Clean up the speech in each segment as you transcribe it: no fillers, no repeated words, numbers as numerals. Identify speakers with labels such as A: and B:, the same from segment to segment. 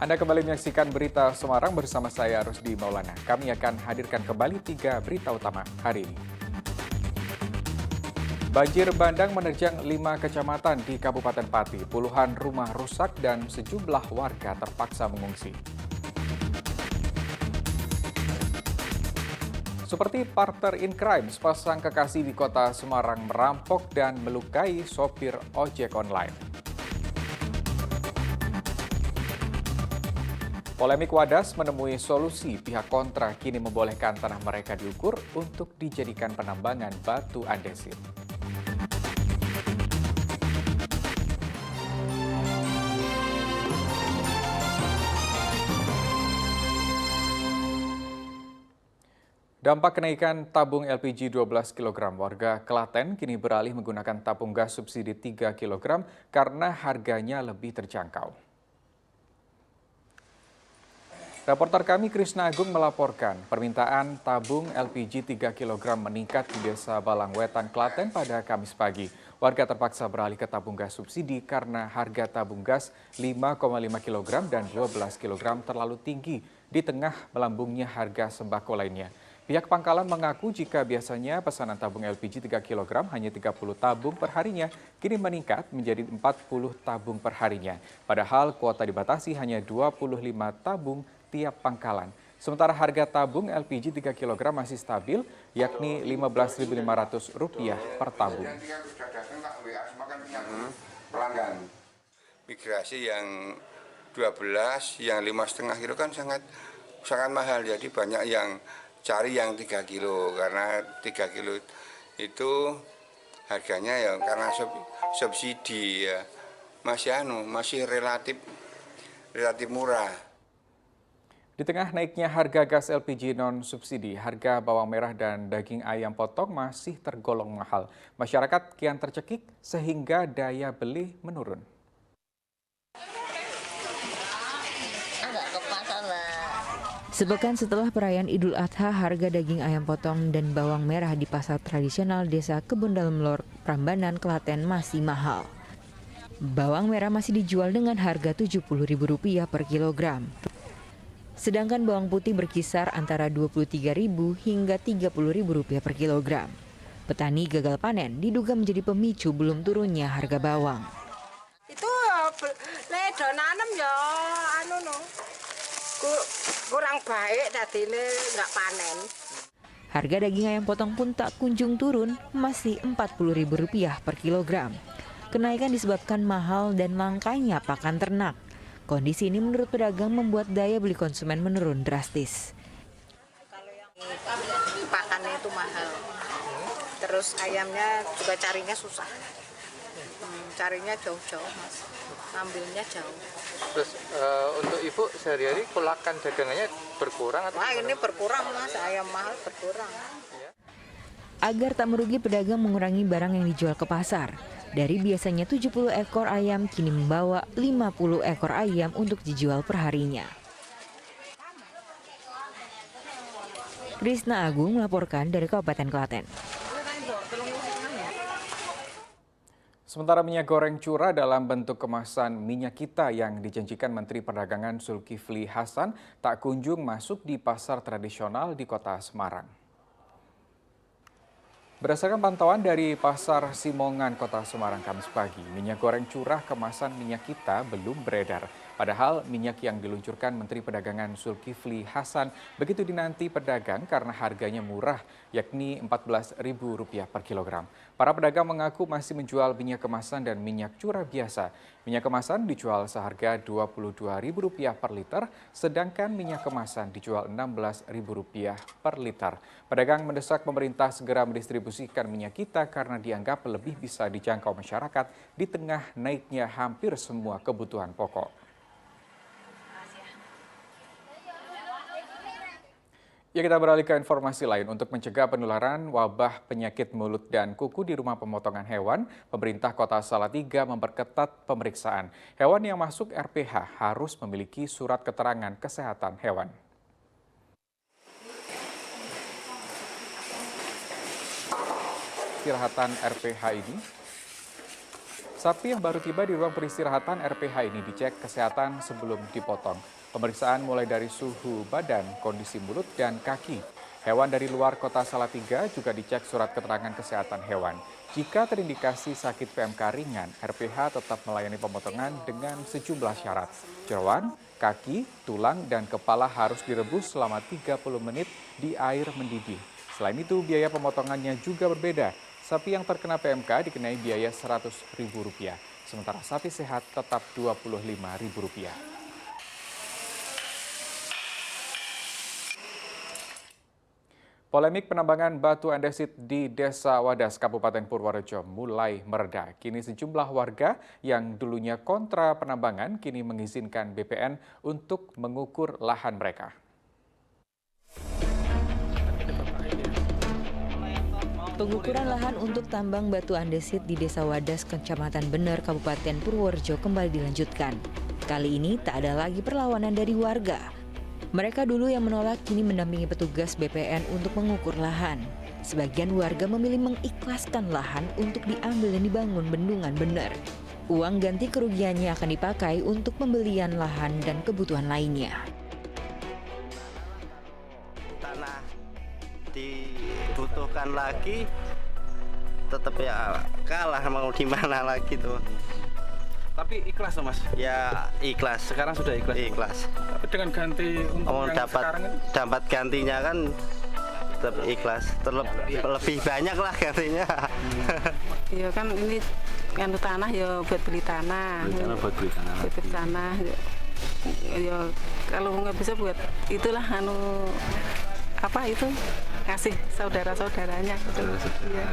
A: Anda kembali menyaksikan Berita Semarang bersama saya Rusdi Maulana. Kami akan hadirkan kembali 3 berita utama hari ini. Banjir bandang menerjang 5 kecamatan di Kabupaten Pati. Puluhan rumah rusak dan sejumlah warga terpaksa mengungsi. Seperti partner in crime, sepasang kekasih di kota Semarang merampok dan melukai sopir ojek online. Polemik Wadas menemui solusi, pihak kontra kini membolehkan tanah mereka diukur untuk dijadikan penambangan batu andesit. Dampak kenaikan tabung LPG 12 kg, warga Klaten kini beralih menggunakan tabung gas subsidi 3 kg karena harganya lebih terjangkau. Reporter kami Krisna Agung melaporkan permintaan tabung LPG 3 kg meningkat di Desa Balangwetan, Klaten pada Kamis pagi. Warga terpaksa beralih ke tabung gas subsidi karena harga tabung gas 5,5 kg dan 12 kg terlalu tinggi di tengah melambungnya harga sembako lainnya. Pihak pangkalan mengaku jika biasanya pesanan tabung LPG 3 kg hanya 30 tabung per harinya, kini meningkat menjadi 40 tabung per harinya. Padahal kuota dibatasi hanya 25 tabung tiap pangkalan. Sementara harga tabung LPG 3 kg masih stabil, yakni Rp15.500 per tabung.
B: Pelanggan migrasi yang 12, yang 5,5 kilo kan sangat mahal. Jadi banyak yang cari yang 3 kilo karena 3 kilo itu harganya ya karena subsidi ya masih relatif murah.
A: Di tengah naiknya harga gas LPG non-subsidi, harga bawang merah dan daging ayam potong masih tergolong mahal. Masyarakat kian tercekik sehingga daya beli menurun.
C: Sepekan setelah perayaan Idul Adha, harga daging ayam potong dan bawang merah di pasar tradisional Desa Kebun Dalem Lor, Prambanan, Klaten masih mahal. Bawang merah masih dijual dengan harga Rp70.000 per kilogram. Sedangkan bawang putih berkisar antara Rp23.000 hingga Rp30.000 per kilogram. Petani gagal panen diduga menjadi pemicu belum turunnya harga bawang.
D: Itu ledo nanem ya kurang baik tadine nggak panen.
C: Harga daging ayam potong pun tak kunjung turun, masih Rp40.000 per kilogram. Kenaikan disebabkan mahal dan langkanya pakan ternak. Kondisi ini menurut pedagang membuat daya beli konsumen menurun drastis.
D: Kalau yang pakannya itu mahal, terus ayamnya juga carinya susah. Carinya jauh-jauh mas, ambilnya jauh.
E: Terus untuk ibu sehari-hari kolakan dagangannya berkurang atau?
D: Wah ini berkurang mas, ayam mahal berkurang.
C: Agar tak merugi, pedagang mengurangi barang yang dijual ke pasar. Dari biasanya 70 ekor ayam, kini membawa 50 ekor ayam untuk dijual perharinya. Krisna Agung melaporkan dari Kabupaten Klaten.
A: Sementara minyak goreng curah dalam bentuk kemasan minyak kita yang dijanjikan Menteri Perdagangan Zulkifli Hasan tak kunjung masuk di pasar tradisional di kota Semarang. Berdasarkan pantauan dari Pasar Simongan, Kota Semarang Kamis pagi, minyak goreng curah kemasan minyak kita belum beredar. Padahal minyak yang diluncurkan Menteri Perdagangan Zulkifli Hasan begitu dinanti pedagang karena harganya murah, yakni Rp14.000 per kilogram. Para pedagang mengaku masih menjual minyak kemasan dan minyak curah biasa. Minyak kemasan dijual seharga Rp22.000 per liter, sedangkan minyak kemasan dijual Rp16.000 per liter. Pedagang mendesak pemerintah segera mendistribusikan minyak kita karena dianggap lebih bisa dijangkau masyarakat di tengah naiknya hampir semua kebutuhan pokok. Ya, kita beralih ke informasi lain. Untuk mencegah penularan wabah penyakit mulut dan kuku di rumah pemotongan hewan, pemerintah Kota Salatiga memperketat pemeriksaan. Hewan yang masuk RPH harus memiliki surat keterangan kesehatan hewan. Istirahatan RPH ini Sapi yang baru tiba di ruang peristirahatan RPH ini dicek kesehatan sebelum dipotong. Pemeriksaan mulai dari suhu badan, kondisi mulut, dan kaki. Hewan dari luar kota Salatiga juga dicek surat keterangan kesehatan hewan. Jika terindikasi sakit PMK ringan, RPH tetap melayani pemotongan dengan sejumlah syarat. Jeroan, kaki, tulang, dan kepala harus direbus selama 30 menit di air mendidih. Selain itu, biaya pemotongannya juga berbeda. Sapi yang terkena PMK dikenai biaya Rp100.000, sementara sapi sehat tetap Rp25.000. Polemik penambangan batu andesit di Desa Wadas, Kabupaten Purworejo mulai mereda. Kini sejumlah warga yang dulunya kontra penambangan kini mengizinkan BPN untuk mengukur lahan mereka.
C: Pengukuran lahan untuk tambang batu andesit di Desa Wadas, Kecamatan Bener, Kabupaten Purworejo kembali dilanjutkan. Kali ini tak ada lagi perlawanan dari warga. Mereka dulu yang menolak kini mendampingi petugas BPN untuk mengukur lahan. Sebagian warga memilih mengikhlaskan lahan untuk diambil dan dibangun bendungan Bener. Uang ganti kerugiannya akan dipakai untuk pembelian lahan dan kebutuhan lainnya.
F: Tanah dibutuhkan lagi, tetap ya kalah, mau di mana lagi tuh.
G: Tapi ikhlas Mas?
F: Ya ikhlas.
G: Sekarang sudah ikhlas?
F: Ikhlas.
G: Tapi dengan ganti untuk yang sekarang ini?
F: Dapat gantinya kan tetap ikhlas. Lebih banyak lah gantinya.
H: Ya kan ini kan tanah ya buat beli tanah.
G: Buat beli tanah.
H: Buat beli tanah. Ya kalau nggak bisa buat itulah apa itu kasih saudara-saudaranya. Ya.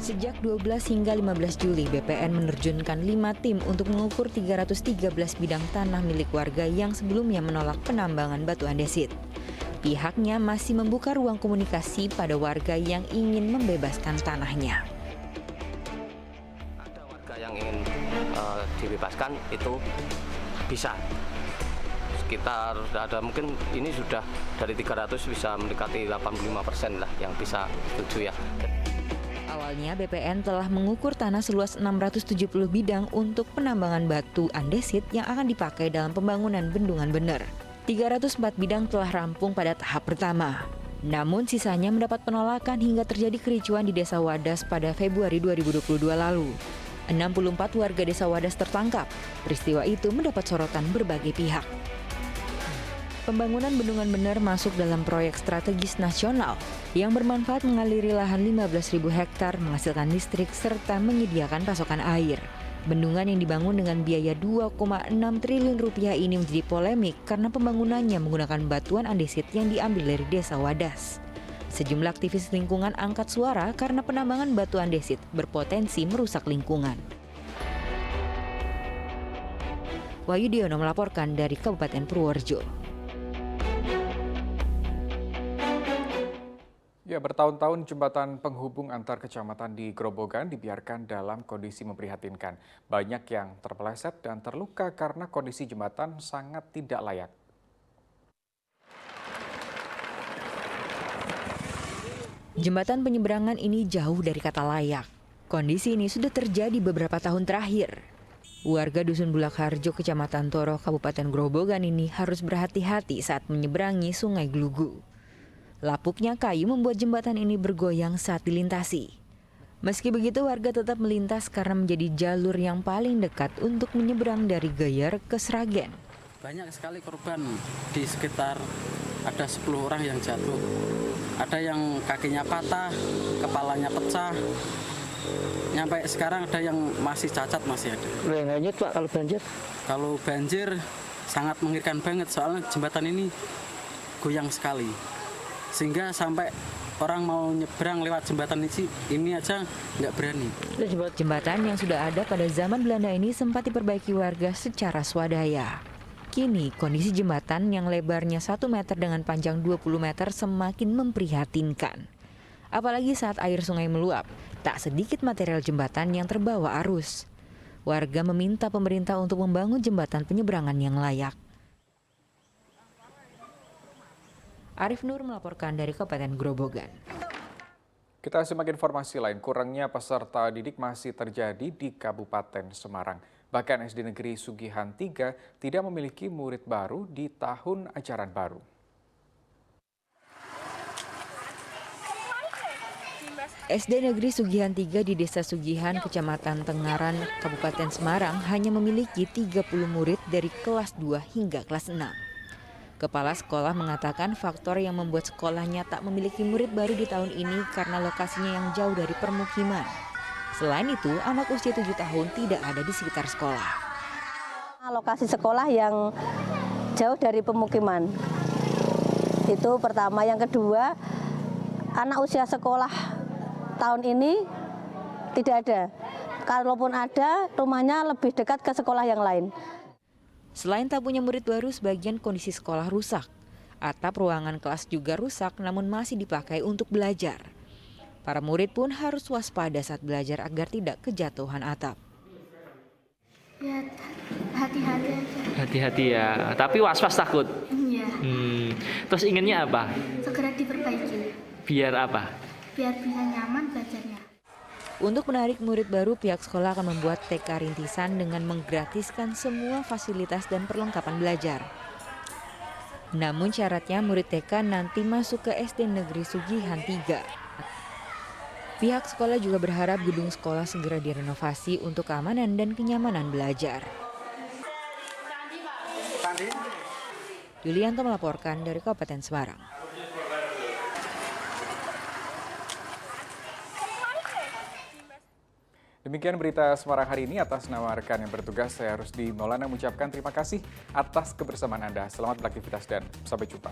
C: Sejak 12 hingga 15 Juli, BPN menerjunkan 5 tim untuk mengukur 313 bidang tanah milik warga yang sebelumnya menolak penambangan batu andesit. Pihaknya masih membuka ruang komunikasi pada warga yang ingin membebaskan tanahnya.
F: Ada warga yang ingin dibebaskan itu bisa. Sekitar ada mungkin ini sudah dari 300 bisa mendekati 85% lah yang bisa setuju ya.
C: Awalnya BPN telah mengukur tanah seluas 670 bidang untuk penambangan batu andesit yang akan dipakai dalam pembangunan bendungan Bener. 304 bidang telah rampung pada tahap pertama. Namun sisanya mendapat penolakan hingga terjadi kericuan di Desa Wadas pada Februari 2022 lalu. 64 warga Desa Wadas tertangkap. Peristiwa itu mendapat sorotan berbagai pihak. Pembangunan bendungan Bener masuk dalam proyek strategis nasional yang bermanfaat mengaliri lahan 15.000 hektar, menghasilkan listrik, serta menyediakan pasokan air. Bendungan yang dibangun dengan biaya 2,6 triliun rupiah ini menjadi polemik karena pembangunannya menggunakan batuan andesit yang diambil dari Desa Wadas. Sejumlah aktivis lingkungan angkat suara karena penambangan batu andesit berpotensi merusak lingkungan. Wahyu Diono melaporkan dari Kabupaten Purworejo.
A: Ya, bertahun-tahun jembatan penghubung antar kecamatan di Grobogan dibiarkan dalam kondisi memprihatinkan. Banyak yang terpeleset dan terluka karena kondisi jembatan sangat tidak layak.
C: Jembatan penyeberangan ini jauh dari kata layak. Kondisi ini sudah terjadi beberapa tahun terakhir. Warga Dusun Bulak Harjo, Kecamatan Toro, Kabupaten Grobogan ini harus berhati-hati saat menyeberangi Sungai Glugu. Lapuknya kayu membuat jembatan ini bergoyang saat dilintasi. Meski begitu, warga tetap melintas karena menjadi jalur yang paling dekat untuk menyeberang dari Geyer ke Sragen.
I: Banyak sekali korban, di sekitar ada 10 orang yang jatuh. Ada yang kakinya patah, kepalanya pecah. Nyampe sekarang ada yang masih cacat, masih ada.
J: Hanyut Pak kalau banjir?
I: Kalau banjir sangat mengerikan banget, soalnya jembatan ini goyang sekali. Sehingga sampai orang mau nyebrang lewat jembatan ini aja nggak berani.
C: Jembatan yang sudah ada pada zaman Belanda ini sempat diperbaiki warga secara swadaya. Kini kondisi jembatan yang lebarnya 1 meter dengan panjang 20 meter semakin memprihatinkan. Apalagi saat air sungai meluap, tak sedikit material jembatan yang terbawa arus. Warga meminta pemerintah untuk membangun jembatan penyeberangan yang layak. Arif Nur melaporkan dari Kabupaten Grobogan.
A: Kita simak informasi lain, kurangnya peserta didik masih terjadi di Kabupaten Semarang. Bahkan SD Negeri Sugihan 3 tidak memiliki murid baru di tahun ajaran baru.
C: SD Negeri Sugihan 3 di Desa Sugihan, Kecamatan Tengaran, Kabupaten Semarang hanya memiliki 30 murid dari kelas 2 hingga kelas 6. Kepala sekolah mengatakan faktor yang membuat sekolahnya tak memiliki murid baru di tahun ini karena lokasinya yang jauh dari permukiman. Selain itu, anak usia 7 tahun tidak ada di sekitar sekolah.
J: Lokasi sekolah yang jauh dari pemukiman. Itu pertama. Yang kedua, anak usia sekolah tahun ini tidak ada. Kalaupun ada, rumahnya lebih dekat ke sekolah yang lain.
C: Selain tak punya murid baru, sebagian kondisi sekolah rusak. Atap ruangan kelas juga rusak namun masih dipakai untuk belajar. Para murid pun harus waspada saat belajar agar tidak kejatuhan atap.
K: Ya, hati-hati aja.
L: Hati-hati ya, tapi was-was takut?
K: Iya.
L: Terus inginnya apa?
K: Segera diperbaiki.
L: Biar apa?
K: Biar bisa nyaman belajarnya.
C: Untuk menarik murid baru, pihak sekolah akan membuat TK rintisan dengan menggratiskan semua fasilitas dan perlengkapan belajar. Namun syaratnya murid TK nanti masuk ke SD Negeri Sugihan 3. Pihak sekolah juga berharap gedung sekolah segera direnovasi untuk keamanan dan kenyamanan belajar. Yulianto melaporkan dari Kabupaten Semarang.
A: Demikian berita Semarang hari ini. Atas nama rekan yang bertugas, saya Rusdi Maulana mengucapkan terima kasih atas kebersamaan Anda. Selamat beraktivitas dan sampai jumpa.